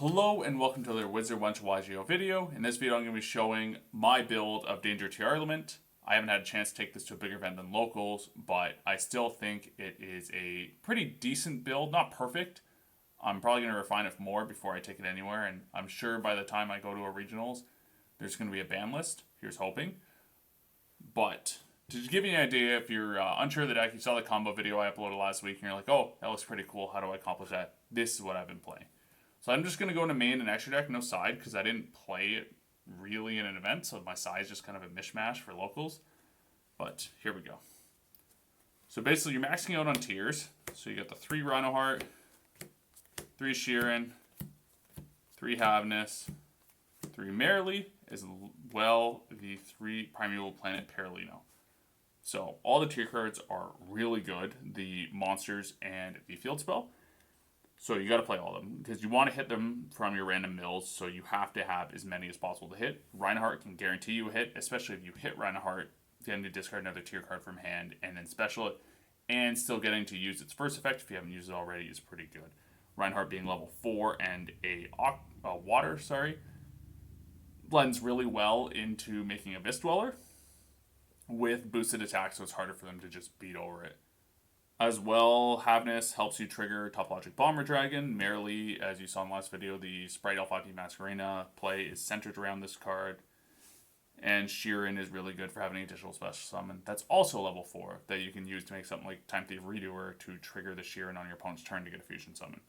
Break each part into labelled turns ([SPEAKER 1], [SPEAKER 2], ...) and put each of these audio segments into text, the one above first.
[SPEAKER 1] Hello and welcome to another Wizard Wench YGO video. In this video I'm going to be showing my build of Danger Tearlaments. I haven't had a chance to take this to a bigger event than locals, but I still think it is a pretty decent build. Not perfect. I'm probably going to refine it more before I take it anywhere, and I'm sure by the time I go to a regionals there's going to be a ban list. Here's hoping. But to give you an idea, if you're unsure of the deck, you saw the combo video I uploaded last week and you're like, oh, that looks pretty cool, how do I accomplish that? This is what I've been playing. So I'm just going to go into main and extra deck, no side, because I didn't play it really in an event, so my side is just kind of a mishmash for locals. But here we go. So basically you're maxing out on tiers. So you got the 3 Rhinoheart, 3 Sheeran, 3 Havness, 3 Merrily, as well the 3 Primeval Planet Perlino. So all the tier cards are really good, the monsters and the field spell. So you got to play all of them, because you want to hit them from your random mills, so you have to have as many as possible to hit. Reinhardt can guarantee you a hit, especially if you hit Reinhardt, getting to discard another tier card from hand, and then special it, and still getting to use its first effect if you haven't used it already is pretty good. Reinhardt being level 4 and a water, blends really well into making a Abyss Dweller with boosted attack, so it's harder for them to just beat over it. As well, Havness helps you trigger Topologic Bomber Dragon. Merrily, as you saw in the last video, the Sprite Alpha Masquerena play is centered around this card. And Sheeran is really good for having an additional special summon. That's also level 4 that you can use to make something like Time Thief Redoer to trigger the Sheeran on your opponent's turn to get a fusion summon.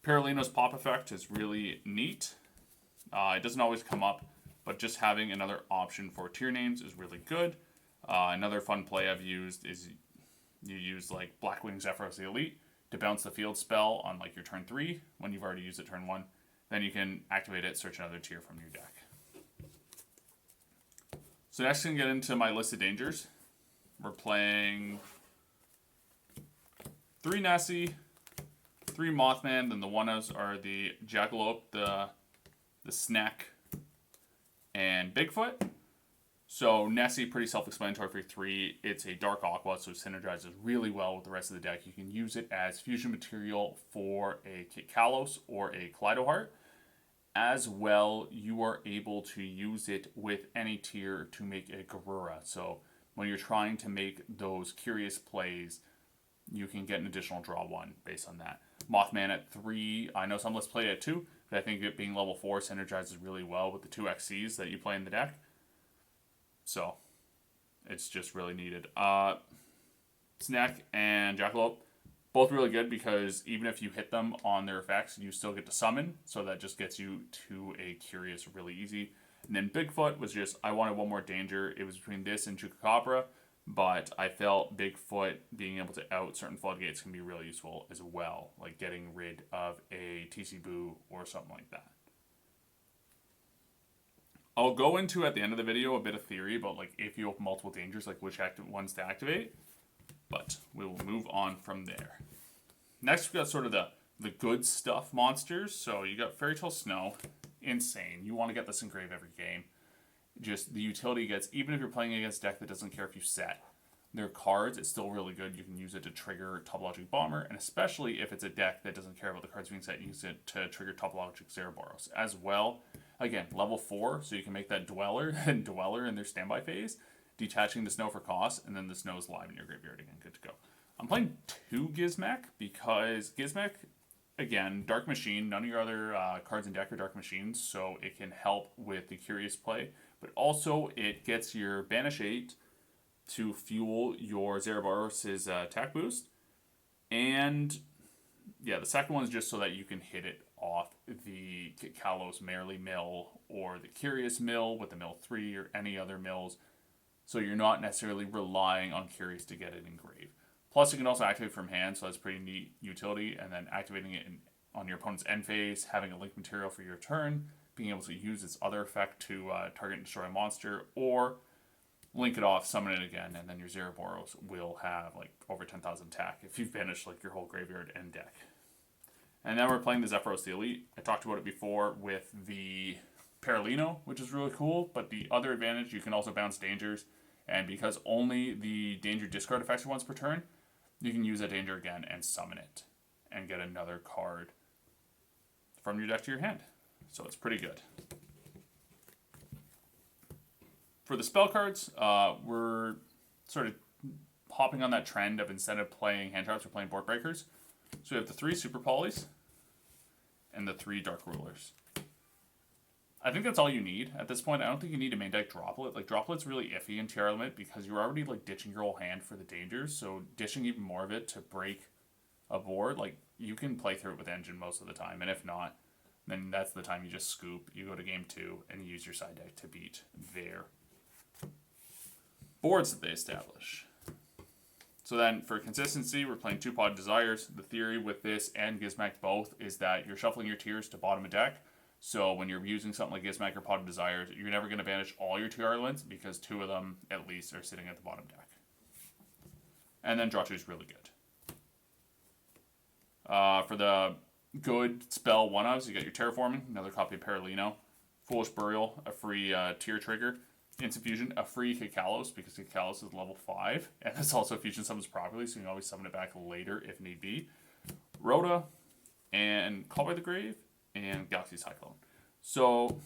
[SPEAKER 1] Perlino's pop effect is really neat. It doesn't always come up, but just having another option for tier names is really good. Another fun play I've used is you use like Blackwing Zephyrus Elite to bounce the field spell on like your turn 3 when you've already used it turn 1. Then you can activate it, search another tier from your deck. So next I'm going to get into my list of dangers. We're playing 3 Nessie, 3 Mothman, then the one-ofs are the Jackalope, the Snack, and Bigfoot. So Nessie, pretty self-explanatory for 3. It's a Dark Aqua, so it synergizes really well with the rest of the deck. You can use it as fusion material for a Kalos or a Kaleidoheart. As well, you are able to use it with any tier to make a Garura. So when you're trying to make those curious plays, you can get an additional draw 1 based on that. Mothman at 3, I know some lists play it at 2, but I think it being level 4 synergizes really well with the 2 XCs that you play in the deck. So, it's just really needed. Snack and Jackalope, both really good because even if you hit them on their effects, you still get to summon. So that just gets you to a Curious really easy. And then Bigfoot was just, I wanted one more danger. It was between this and Chupacabra, but I felt Bigfoot being able to out certain floodgates can be really useful as well. Like getting rid of a TC Boo or something like that. I'll go into at the end of the video a bit of theory about like if you have multiple dangers, like which ones to activate. But we will move on from there. Next we got sort of the good stuff monsters. So you got Fairy Tale Snow, insane. You want to get this engraved every game. Just the utility gets, even if you're playing against a deck that doesn't care if you set their cards, it's still really good. You can use it to trigger Topologic Bomber, and especially if it's a deck that doesn't care about the cards being set, use it to trigger Topologic Zeraboros as well. Again, level 4, so you can make that Dweller in their standby phase, detaching the Snow for cost, and then the Snow is live in your graveyard again, good to go. I'm playing 2 Gizmek because Gizmek, again, Dark Machine, none of your other cards in deck are Dark Machines, so it can help with the Curious play, but also it gets your Banish 8 to fuel your Zeraboros' attack boost, and yeah, the second one is just so that you can hit it off the Kalos Merrily mill or the Curious mill with the mill 3 or any other mills, so you're not necessarily relying on Curious to get it engraved. Plus, you can also activate from hand, so that's pretty neat utility, and then activating it on your opponent's end phase, having a link material for your turn, being able to use its other effect to target and destroy a monster, or link it off, summon it again, and then your Zeraboros will have like over 10,000 attack if you've banished like your whole graveyard and deck. And now we're playing the Zephyrus Elite. I talked about it before with the Perlino, which is really cool, but the other advantage, you can also bounce dangers, and because only the danger discard effects once per turn, you can use that danger again and summon it, and get another card from your deck to your hand. So it's pretty good. For the spell cards, we're sort of hopping on that trend of instead of playing hand traps, we're playing board breakers. So we have the 3 super polys and the 3 dark rulers. I think that's all you need at this point. I don't think you need a main deck droplet. Like, droplet's really iffy in Tearlaments because you're already like ditching your whole hand for the dangers. So dishing even more of it to break a board, like, you can play through it with engine most of the time. And if not, then that's the time you just scoop. You go to game 2 and you use your side deck to beat their boards that they establish. So then for consistency, we're playing 2 Pod Desires. The theory with this and Gizmac both is that you're shuffling your tiers to bottom of deck. So when you're using something like Gizmac or Pod of Desires, you're never going to banish all your Tearlaments because 2 of them, at least, are sitting at the bottom deck. And then draw 2 is really good. For the good spell 1-ofs, you got your Terraforming, another copy of Paralino, Foolish Burial, a free tier trigger, Instant Fusion, a free Kikalos, because Kikalos is level 5, and this also fusion summons properly, so you can always summon it back later if need be. Rhoda, and Call by the Grave, and Galaxy Cyclone. So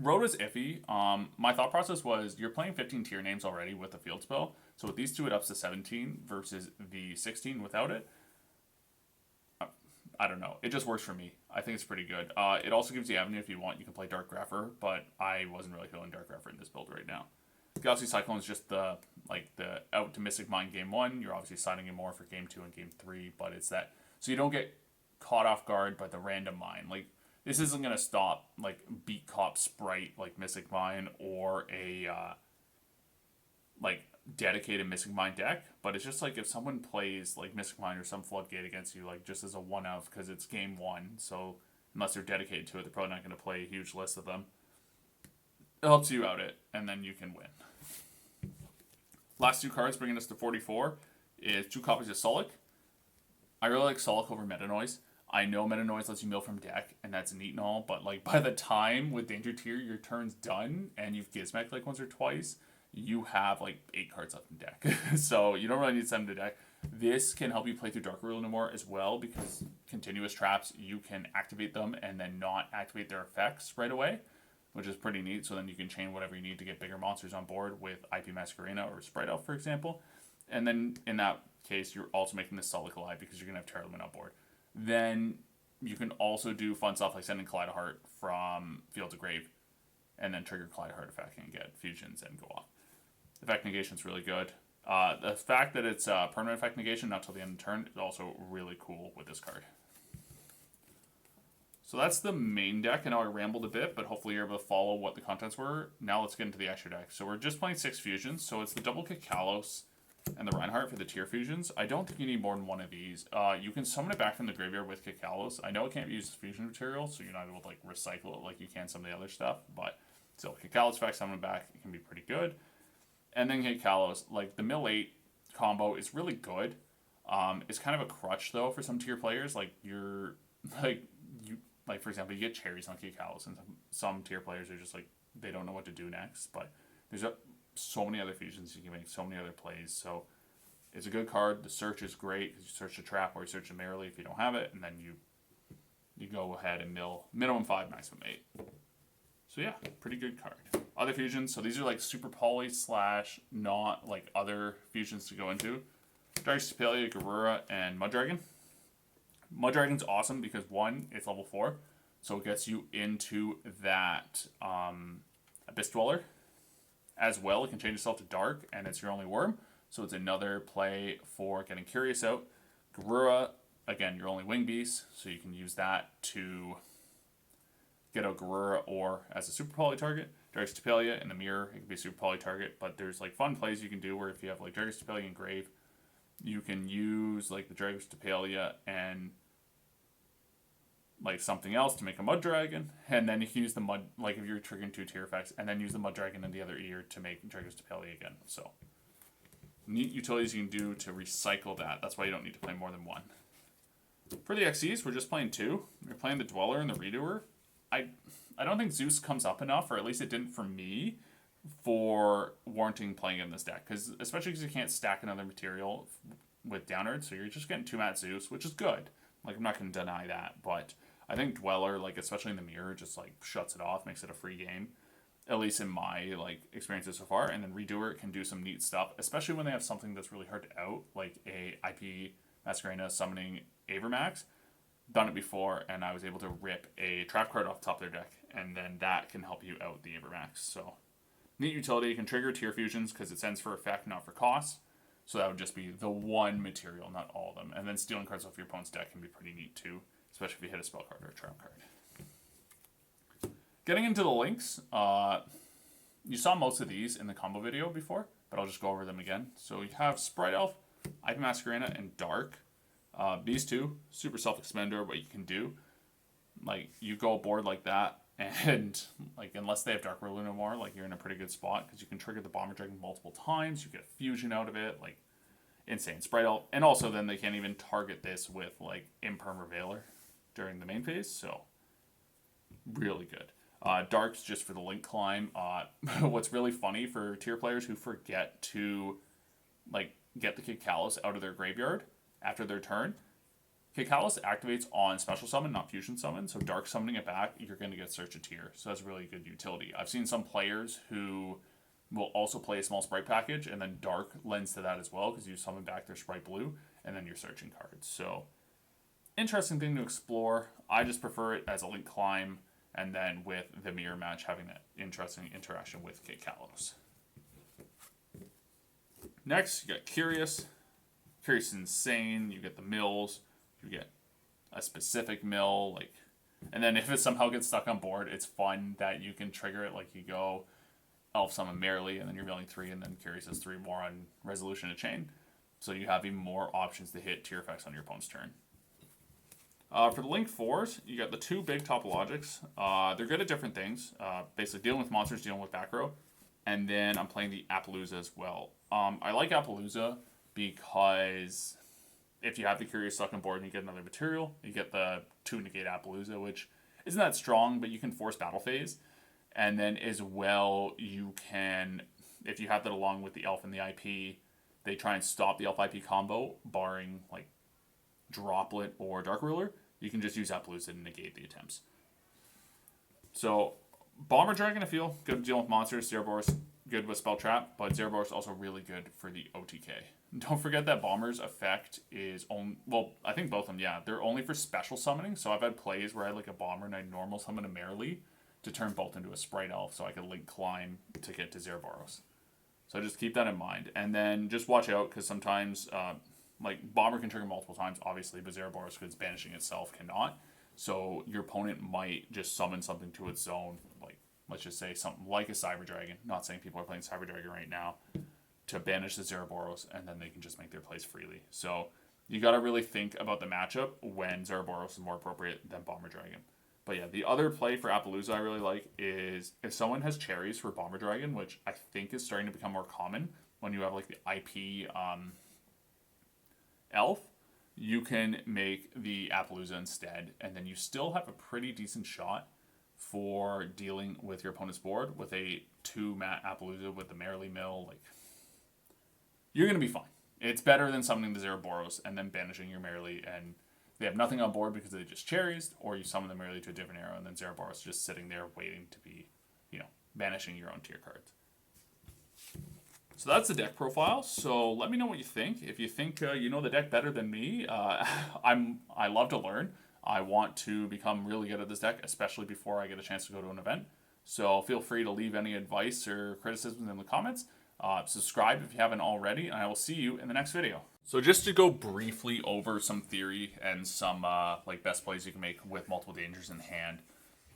[SPEAKER 1] Rhoda's iffy. My thought process was you're playing 15 tier names already with the field spell. So with these 2, it ups to 17 versus the 16 without it. I don't know. It just works for me. I think it's pretty good. It also gives you avenue if you want. You can play Dark Grapher, but I wasn't really feeling Dark Grapher in this build right now. Galaxy Cyclone is just the out to Mystic Mine game 1. You're obviously signing in more for game 2 and game 3, but it's that so you don't get caught off guard by the random mine. Like, this isn't going to stop, like, Beat Cop Sprite, like Mystic Mine, or a, like, dedicated Mystic Mine deck, but it's just, like, if someone plays, like, Mystic Mine or some Floodgate against you, like, just as a one-of, because it's game 1, so unless they're dedicated to it, they're probably not going to play a huge list of them. It helps you out it, and then you can win. Last 2 cards bringing us to 44 is 2 copies of Sullic. I really like Sullic over Meta Noise. I know Meta Noise lets you mill from deck, and that's neat and all, but like by the time with Danger Tier your turn's done and you've Gizmac like once or twice, you have like 8 cards left in deck. So you don't really need 7 to deck. This can help you play through Dark Ruler no more as well, because continuous traps, you can activate them and then not activate their effects right away, which is pretty neat. So then you can chain whatever you need to get bigger monsters on board with IP Masquerena or Sprite Elf, for example. And then in that case, you're also making this Sullic alive because you're going to have Tearlaments on board. Then you can also do fun stuff like sending Collide Heart from Field to Grave and then trigger Collide Heart effect and get fusions and go off. Effect negation is really good. The fact that it's permanent effect negation, not till the end of the turn, is also really cool with this card. So that's the main deck. I know I rambled a bit, but hopefully you're able to follow what the contents were. Now let's get into the extra deck. So we're just playing 6 fusions. So it's the double Kikalos and the Reinhardt for the tier fusions. I don't think you need more than 1 of these. You can summon it back from the graveyard with Kikalos. I know it can't be used as fusion material, so you're not able to like recycle it like you can some of the other stuff, but still, Kikalos effect, summon it back, it can be pretty good. And then Kikalos, like the mill 8 combo is really good. It's kind of a crutch though for some tier players. Like like for example, you get cherries on Kikalos, and some tier players are just like they don't know what to do next. But there's so many other fusions you can make, so many other plays. So it's a good card. The search is great because you search a trap or you search it merely if you don't have it, and then you go ahead and mill minimum 5, maximum 8. So yeah, pretty good card. Other fusions, so these are like super poly / not like other fusions to go into. Dragon Stapelia, Garura, and Muddragon. Muddragon's awesome because 1, it's level 4, so it gets you into that Abyss Dweller. As well, it can change itself to Dark, and it's your only worm, so it's another play for getting Curious out. Garura, again, your only Wing Beast, so you can use that to get out Garura or as a super poly target. Dragon Stapelia in the mirror, it can be a super poly target, but there's like fun plays you can do where if you have like Dragon Stapelia and Grave, you can use like the Dragon Stapelia and like something else to make a Mud Dragon, and then you can use the Mud, like if you're triggering 2 tier effects, and then use the Mud Dragon in the other ear to make Dragon Stapelia again. So neat utilities you can do to recycle that. That's why you don't need to play more than 1. For the XCs, we're just playing 2. We're playing the Dweller and the Redoer. I don't think Zeus comes up enough, or at least it didn't for me, for warranting playing in this deck. Because especially because you can't stack another material with Downard, so you're just getting 2 mat Zeus, which is good. Like, I'm not going to deny that, but I think Dweller, like especially in the mirror, just like shuts it off, makes it a free game. At least in my like experiences so far. And then Redoer can do some neat stuff, especially when they have something that's really hard to out, like a IP Masquerena summoning Avermax. Done it before, and I was able to rip a trap card off the top of their deck, and then that can help you out the Avermax. So neat utility. You can trigger tier fusions because it sends for effect, not for cost. So that would just be the one material, not all of them. And then stealing cards off your opponent's deck can be pretty neat too, especially if you hit a spell card or a trap card. Getting into the links, you saw most of these in the combo video before, but I'll just go over them again. So you have Sprite Elf, IP Masquerena, and Dark. These two, super self-explanatory what you can do. Like, you go a board like that, and like unless they have Dark Ruler no more, like you're in a pretty good spot because you can trigger the Bomber Dragon multiple times, you get a fusion out of it, like insane. Sprite Elf, and also then they can't even target this with like Imperm or Veiler during the main phase, so really good. Dark's just for the link climb. What's really funny for tier players who forget to like get the Kikalis out of their graveyard after their turn, Kikalis activates on special summon, not fusion summon, so Dark summoning it back, you're going to get Search a Tier. So that's really good utility. I've seen some players who will also play a small Sprite package, and then Dark lends to that as well, because you summon back their Sprite Blue, and then you're searching cards. So interesting thing to explore. I just prefer it as a link climb, and then with the mirror match having that interesting interaction with Kit Kalos. Next, you got Curious. Curious is insane. You get the mills. You get a specific mill. Like, and then if it somehow gets stuck on board, it's fun that you can trigger it. Like you go Elf Summon Merrily, and then you're milling 3, and then Curious has 3 more on Resolution of Chain. So you have even more options to hit tier effects on your opponent's turn. For the Link 4s, you got the 2 big Topologics. They're good at different things. Basically dealing with monsters, dealing with back row. And then I'm playing the Appaloosa as well. I like Appaloosa because if you have the Curious stuck on board and you get another material, you get the 2 negate Appaloosa, which isn't that strong, but you can force battle phase. And then as well, you can, if you have that along with the Elf and the IP, they try and stop the Elf IP combo, barring like Droplet or Dark Ruler. You can just use Appaloosa to negate the attempts. So, Bomber Dragon, I feel, good dealing with monsters. Zeroboros, good with Spell Trap, but Zeroboros also really good for the OTK. Don't forget that Bomber's effect is only, well, I think both of them, yeah, they're only for special summoning. So I've had plays where I had like a Bomber and I normal summon a Merrily to turn both into a Sprite Elf so I could link climb to get to Zeroboros. So just keep that in mind. And then just watch out because sometimes, like, Bomber can trigger multiple times, obviously, but Zeroboros, because it's banishing itself, cannot. So your opponent might just summon something to its zone, like, let's just say something like a Cyber Dragon. Not saying people are playing Cyber Dragon right now, to banish the Zeroboros, and then they can just make their plays freely. So you got to really think about the matchup when Zeroboros is more appropriate than Bomber Dragon. But yeah, the other play for Appaloosa I really like is if someone has cherries for Bomber Dragon, which I think is starting to become more common when you have like the IP Elf, you can make the Appaloosa instead, and then you still have a pretty decent shot for dealing with your opponent's board with a 2-mat Appaloosa with the Merrily Mill. Like, you're going to be fine. It's better than summoning the Zeroboros and then banishing your Merrily, and they have nothing on board because they just cherries, or you summon the Merrily to a different arrow, and then Zeroboros just sitting there waiting to be, banishing your own tier cards. So that's the deck profile. So let me know what you think. If you think you know the deck better than me, I love to learn. I want to become really good at this deck, especially before I get a chance to go to an event. So feel free to leave any advice or criticisms in the comments. Subscribe if you haven't already, and I will see you in the next video. So just to go briefly over some theory and some best plays you can make with multiple dangers in hand,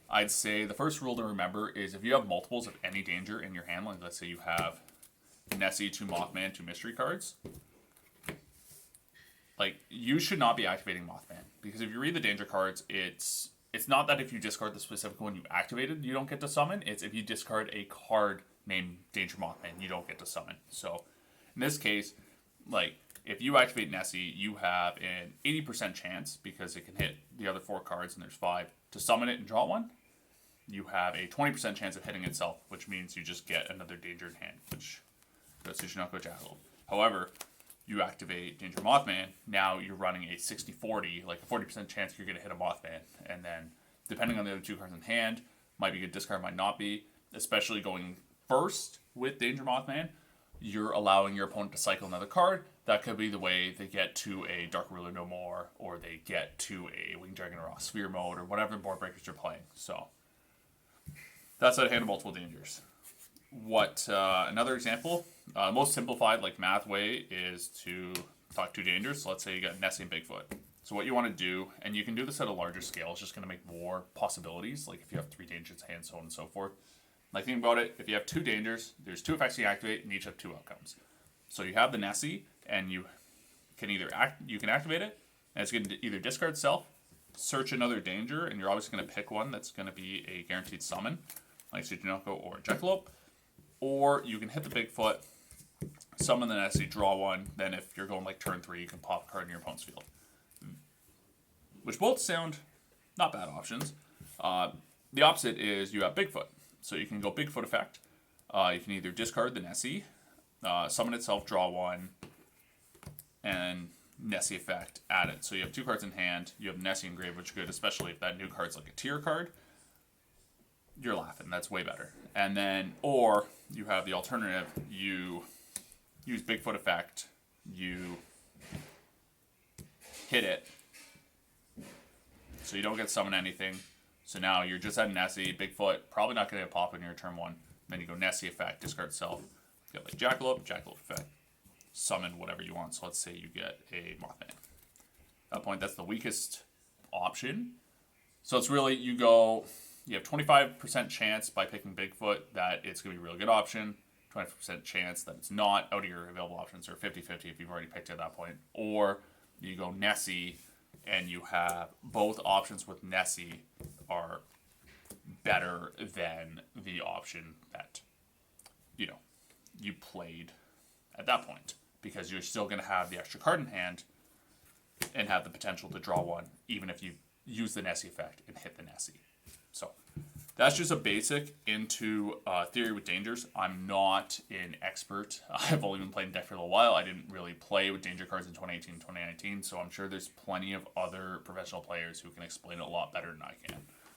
[SPEAKER 1] I'd say the first rule to remember is if you have multiples of any danger in your hand, like let's say you have Nessie, 2 Mothman, 2 mystery cards, like, you should not be activating Mothman, because if you read the danger cards, it's not that if you discard the specific one you activated, you don't get to summon. It's if you discard a card named Danger Mothman, you don't get to summon. So in this case, like, if you activate Nessie, you have an 80% chance, because it can hit the other 4 cards and there's 5, to summon it and draw 1. You have a 20% chance of hitting itself, which means you just get another danger in hand, which does Tsushinoko Jackal. However, you activate Danger Mothman, now you're running a 60-40, like a 40% chance you're going to hit a Mothman. And then, depending on the other two cards in hand, might be a good discard, might not be. Especially going first with Danger Mothman, you're allowing your opponent to cycle another card. That could be the way they get to a Dark Ruler No More, or they get to a Winged Dragon Raw Sphere mode, or whatever board breakers you're playing. So, that's how to handle multiple dangers. Another example, most simplified like math way is to talk two dangers. So let's say you got Nessie and Bigfoot. So what you want to do, and you can do this at a larger scale, it's just going to make more possibilities. Like if you have 3 dangers in hand, so on and so forth. Like think about it, if you have 2 dangers, there's 2 effects you activate, and each have 2 outcomes. So you have the Nessie, and you can activate it, and it's going to either discard itself, search another danger, and you're obviously going to pick one that's going to be a guaranteed summon, like Tsuchinoko or Jackalope. Or you can hit the Bigfoot, summon the Nessie, draw one. Then if you're going like turn 3, you can pop a card in your opponent's field. Which both sound not bad options. The opposite is you have Bigfoot. So you can go Bigfoot effect. You can either discard the Nessie, summon itself, draw one, and Nessie effect, add it. So you have 2 cards in hand. You have Nessie engraved, which is good, especially if that new card's like a tier card. You're laughing. That's way better. And then, or you have the alternative. You use Bigfoot effect. You hit it. So you don't get to summon anything. So now you're just at Nessie. Bigfoot, probably not going to pop in your turn 1. Then you go Nessie effect, discard itself. You get like Jackalope effect. Summon whatever you want. So let's say you get a Mothman. At that point, that's the weakest option. So it's really, you have 25% chance by picking Bigfoot that it's going to be a really good option. 20% chance that it's not out of your available options, or 50-50 if you've already picked it at that point. Or you go Nessie, and you have both options with Nessie are better than the option that, you played at that point. Because you're still going to have the extra card in hand and have the potential to draw one, even if you use the Nessie effect and hit the Nessie. So that's just a basic into theory with dangers. I'm not an expert. I've only been playing deck for a little while. I didn't really play with danger cards in 2018, 2019, so I'm sure there's plenty of other professional players who can explain it a lot better than I can.